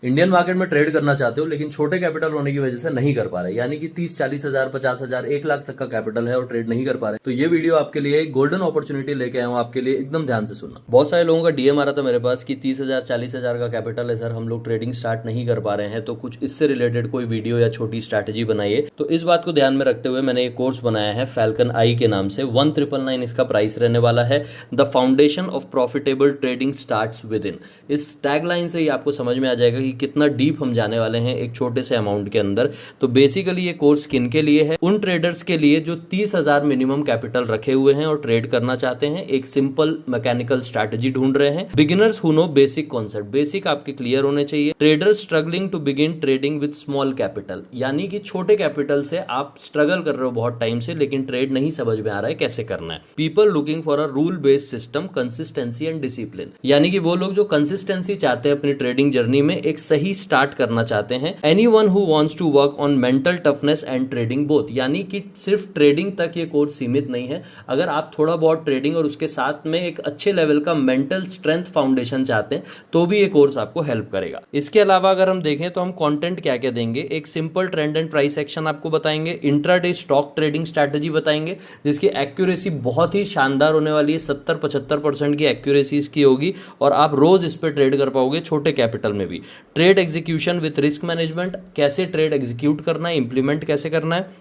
Indian market में trade करना चाहते हो लेकिन छोटे कैपिटल होने की वजह से नहीं कर पा रहे, यानी कि 30-40 हज़ार 50 हज़ार 1 लाख तक का कैपिटल है और ट्रेड नहीं कर पा रहे, तो ये वीडियो आपके लिए एक गोल्डन अपॉर्चुनिटी लेके आया हूँ आपके लिए, एकदम ध्यान से सुनना। बहुत सारे लोगों का डीएम आ रहा था मेरे पास कि 30,000 40,000 का कैपिटल है सर, हम लोग ट्रेडिंग स्टार्ट नहीं कर पा रहे हैं, तो कुछ इससे रिलेटेड कोई वीडियो या छोटी स्ट्रैटेजी बनाइए। तो इस बात को ध्यान में रखते हुए मैंने एक कोर्स बनाया है फैल्कन आई के नाम से, 1999 इसका प्राइस रहने वाला है। The foundation of profitable trading starts with in. इस टैगलाइन से ही आपको समझ में आ जाएगा कि कितना डीप हम जाने वाले हैं एक छोटे से अमाउंट के अंदर। तो बेसिकली ये कोर्स किन के लिए है? उन ट्रेडर्स के लिए जो 30,000 मिनिमम कैपिटल रखे हुए हैं और ट्रेड करना चाहते हैं, एक सिंपल मैकेनिकल स्ट्रैटेजी ढूंढ रहे हैं। Beginners who know basic concept, basic आपके क्लियर होने चाहिए। Traders struggling to begin trading with small capital, यानी कि छोटे कैपिटल से आप स्ट्रगल कर रहे हो बहुत टाइम से लेकिन ट्रेड नहीं समझ में आ रहा है कैसे करना है। People looking for a rule based system, consistency and discipline, यानी कि वो लोग जो कंसिस्टेंसी चाहते हैं अपनी ट्रेडिंग जर्नी में, एक सही स्टार्ट करना चाहते हैं। Anyone who wants to work on mental toughness and trading both, यानी कि सिर्फ ट्रेडिंग तक ये कोर्स सीमित नहीं है। अगर आप थोड़ा बहुत ट्रेडिंग और उसके साथ में एक अच्छे लेवल का मेंटल स्ट्रेंथ फाउंडेशन चाहते हैं तो भी ये कोर्स आपको हेल्प करेगा। इसके अलावा अगर हम देखें तो हम कंटेंट क्या क्या देंगे, एक simple trend and price action आपको बताएंगे, इंट्राडे स्टॉक ट्रेडिंग स्ट्रैटेजी बताएंगे जिसकी एक्यूरेसी बहुत ही शानदार होने वाली है, 70-75% की एक्यूरेसी इसकी होगी और आप रोज इस पर ट्रेड कर पाओगे छोटे कैपिटल में भी। Trade execution with risk management, कैसे ट्रेड एग्जीक्यूट करना है, इंप्लीमेंट कैसे करना है।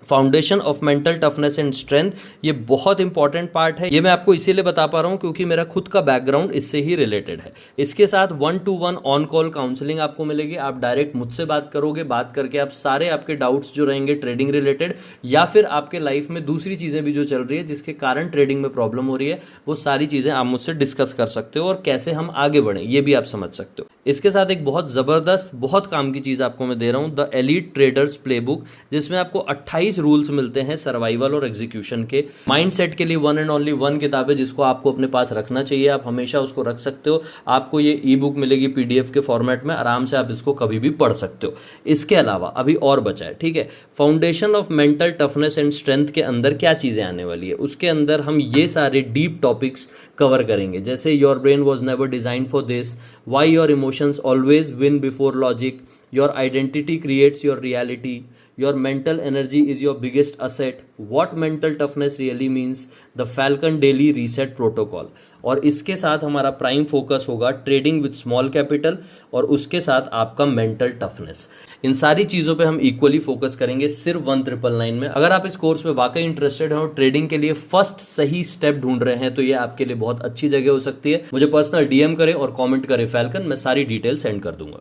Foundation of mental toughness and strength, ये बहुत इंपॉर्टेंट पार्ट है। ये मैं आपको इसीलिए बता पा रहा हूं क्योंकि मेरा खुद का बैकग्राउंड इससे ही रिलेटेड है। इसके साथ 1-to-1 ऑन कॉल काउंसलिंग आपको मिलेगी। आप डायरेक्ट मुझसे बात करोगे, बात करके आप सारे आपके डाउट्स जो रहेंगे ट्रेडिंग रिलेटेड या फिर आपके लाइफ में दूसरी चीजें भी जो चल रही है जिसके कारण ट्रेडिंग में प्रॉब्लम हो रही है, वो सारी चीजें आप मुझसे डिस्कस कर सकते हो और कैसे हम आगे बढ़े ये भी आप समझ सकते हो। इसके साथ एक बहुत जबरदस्त, बहुत काम की चीज आपको मैं दे रहा हूं, द एलीट ट्रेडर्स प्लेबुक, जिसमें आपको 28 रूल्स मिलते हैं सर्वाइवल और एग्जीक्यूशन के। माइंडसेट के लिए वन एंड ओनली वन किताब है जिसको आपको अपने पास रखना चाहिए, आप हमेशा उसको रख सकते हो। आपको ये ई बुक मिलेगी पीडीएफ के फॉर्मेट में, आराम से आप इसको कभी भी पढ़ सकते हो। इसके अलावा अभी और बचा है, ठीक है, foundation of mental toughness and strength के अंदर क्या चीजें आने वाली है, उसके अंदर हम ये सारे डीप टॉपिक्स कवर करेंगे, जैसे your brain was never design for this, why your emotions always win before logic, your identity creates your reality, your mental energy is your biggest asset, what mental toughness really means, the Falcon daily reset protocol। और इसके साथ हमारा prime focus होगा trading with small capital और उसके साथ आपका mental toughness. इन सारी चीजों पे हम इक्वली फोकस करेंगे सिर्फ 1999 में। अगर आप इस कोर्स में वाकई इंटरेस्टेड हैं और ट्रेडिंग के लिए फर्स्ट सही स्टेप ढूंढ रहे हैं तो ये आपके लिए बहुत अच्छी जगह हो सकती है। मुझे पर्सनल डीएम करें और कमेंट करें फैल्कन, मैं सारी डिटेल सेंड कर दूंगा।